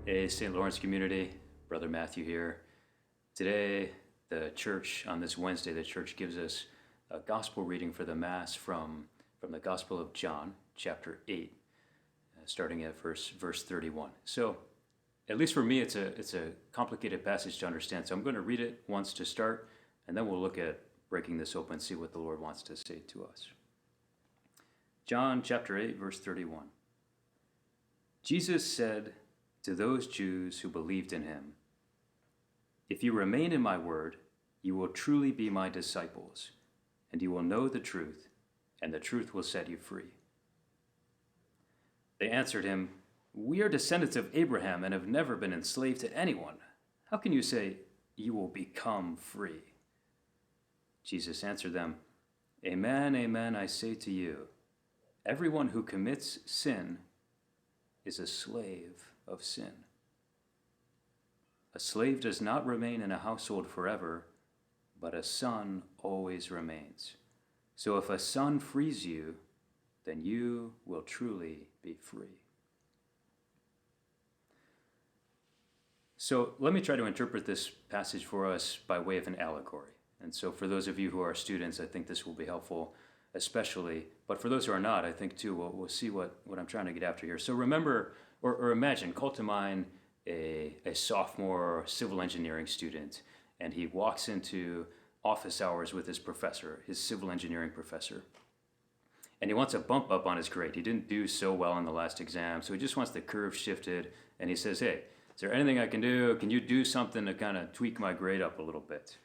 Hey, St. Lawrence community, Brother Matthew here. Today, the church, on this Wednesday, the church gives us a gospel reading for the Mass from the Gospel of John, chapter 8, starting at verse 31. So, at least for me, it's a complicated passage to understand. So I'm going to read it once to start, and then we'll look at breaking this open, see what the Lord wants to say to us. John chapter 8, verse 31. Jesus said to those Jews who believed in him, "If you remain in my word, you will truly be my disciples, and you will know the truth, and the truth will set you free." They answered him, "We are descendants of Abraham and have never been enslaved to anyone. How can you say you will become free?" Jesus answered them, "Amen, amen, I say to you, everyone who commits sin is a slave of sin. A slave does not remain in a household forever, but a son always remains. So if a son frees you, then you will truly be free." So let me try to interpret this passage for us by way of an allegory. And so for those of you who are students, I think this will be helpful, especially. But for those who are not, I think too, we'll see what I'm trying to get after here. So remember, or imagine, call to mind a sophomore civil engineering student, and he walks into office hours with his professor, his civil engineering professor. And he wants a bump up on his grade. He didn't do so well in the last exam, so he just wants the curve shifted. And he says, "Hey, is there anything I can do? Can you do something to kind of tweak my grade up a little bit?"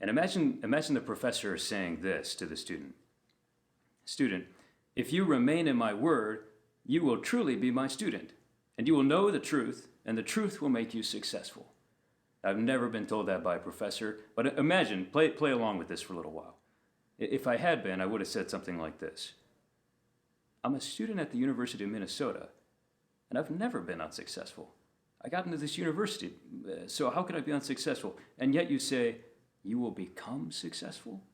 And imagine the professor saying this to the student. "Student, if you remain in my word, you will truly be my student, and you will know the truth, and the truth will make you successful." I've never been told that by a professor, but imagine, play along with this for a little while. If I had been, I would have said something like this. "I'm a student at the University of Minnesota, and I've never been unsuccessful. I got into this university, so how could I be unsuccessful? And yet you say, you will become successful?"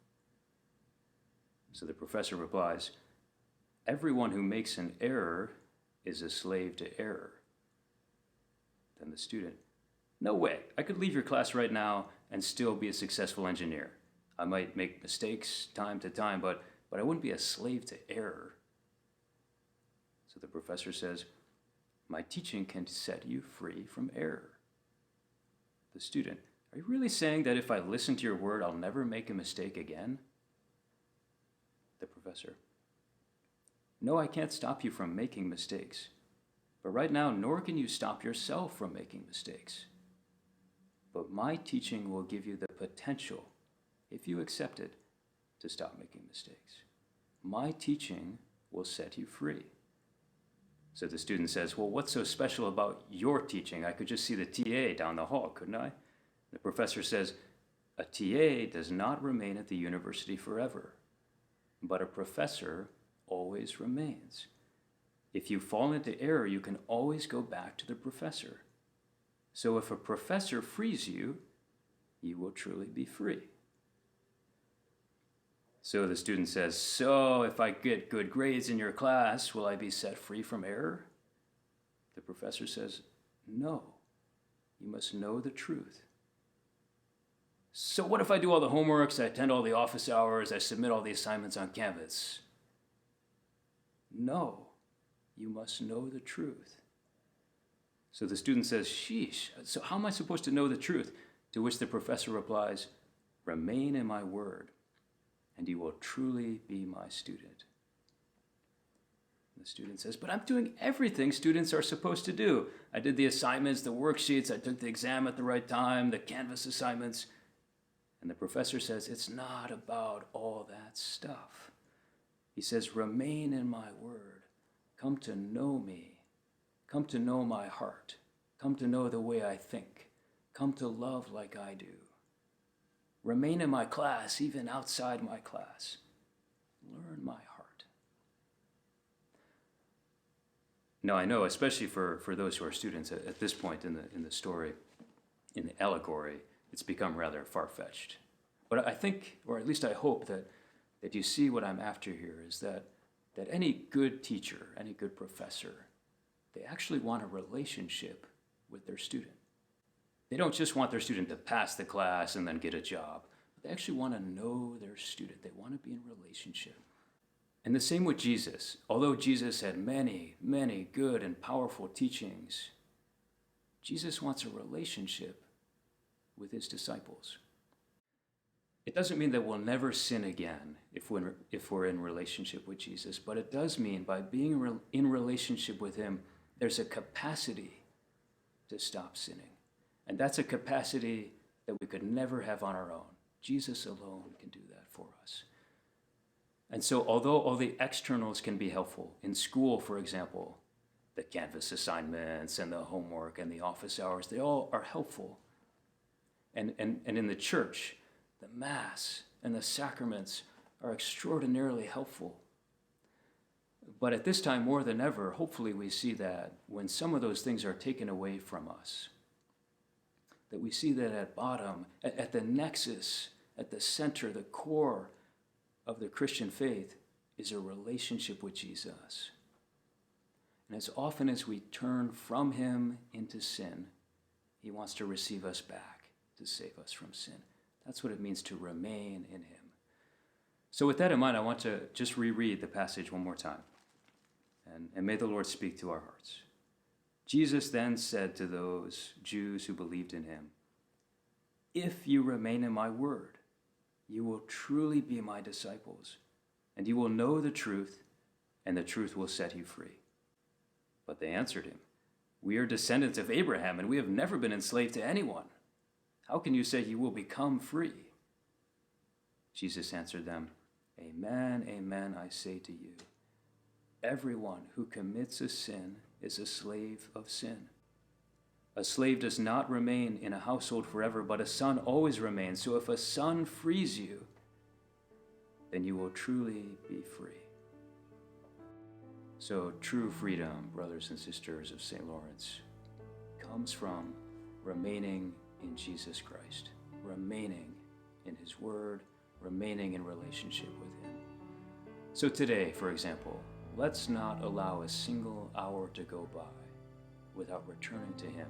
So the professor replies, "Everyone who makes an error is a slave to error." Then the student, "No way. I could leave your class right now and still be a successful engineer. I might make mistakes time to time, but I wouldn't be a slave to error." So the professor says, "My teaching can set you free from error." The student, "Are you really saying that if I listen to your word, I'll never make a mistake again?" The professor, "No, I can't stop you from making mistakes. But right now, nor can you stop yourself from making mistakes. But my teaching will give you the potential, if you accept it, to stop making mistakes. My teaching will set you free." So the student says, "Well, what's so special about your teaching? I could just see the TA down the hall, couldn't I?" The professor says, "A TA does not remain at the university forever, but a professor always remains. If you fall into error, you can always go back to the professor. So if a professor frees you, you will truly be free." So the student says, "So if I get good grades in your class, will I be set free from error?" The professor says, "No, you must know the truth." "So what if I do all the homeworks, I attend all the office hours, I submit all the assignments on Canvas?" "No, you must know the truth." So the student says, "Sheesh, so how am I supposed to know the truth?" To which the professor replies, "Remain in my word, and you will truly be my student." The student says, "But I'm doing everything students are supposed to do. I did the assignments, the worksheets, I took the exam at the right time, the Canvas assignments." And the professor says, "It's not about all that stuff." He says, "Remain in my word. Come to know me. Come to know my heart. Come to know the way I think. Come to love like I do. Remain in my class, even outside my class. Learn my heart." Now I know, especially for those who are students at this point in the story, in the allegory, it's become rather far-fetched. But I think, or at least I hope, that you see what I'm after here is that any good teacher, any good professor, they actually want a relationship with their student. They don't just want their student to pass the class and then get a job. They actually want to know their student. They want to be in relationship. And the same with Jesus. Although Jesus had many, many good and powerful teachings, Jesus wants a relationship with his disciples. It doesn't mean that we'll never sin again if we're in relationship with Jesus, but it does mean by being in relationship with him, there's a capacity to stop sinning. And that's a capacity that we could never have on our own. Jesus alone can do that for us. And so although all the externals can be helpful, in school, for example, the Canvas assignments and the homework and the office hours, they all are helpful. And in the church, the Mass and the sacraments are extraordinarily helpful. But at this time, more than ever, hopefully we see that when some of those things are taken away from us, that we see that at bottom, at the nexus, at the center, the core of the Christian faith is a relationship with Jesus. And as often as we turn from him into sin, he wants to receive us back to save us from sin. That's what it means to remain in him. So with that in mind, I want to just reread the passage one more time. And may the Lord speak to our hearts. Jesus then said to those Jews who believed in him, "If you remain in my word, you will truly be my disciples, and you will know the truth, and the truth will set you free." But they answered him, "We are descendants of Abraham, and we have never been enslaved to anyone. How can you say you will become free?" Jesus answered them, "Amen, amen, I say to you, everyone who commits a sin is a slave of sin. A slave does not remain in a household forever, but a son always remains. So if a son frees you, then you will truly be free." So true freedom, brothers and sisters of St. Lawrence, comes from remaining in Jesus Christ, remaining in his word, remaining in relationship with him. So today, for example, let's not allow a single hour to go by without returning to him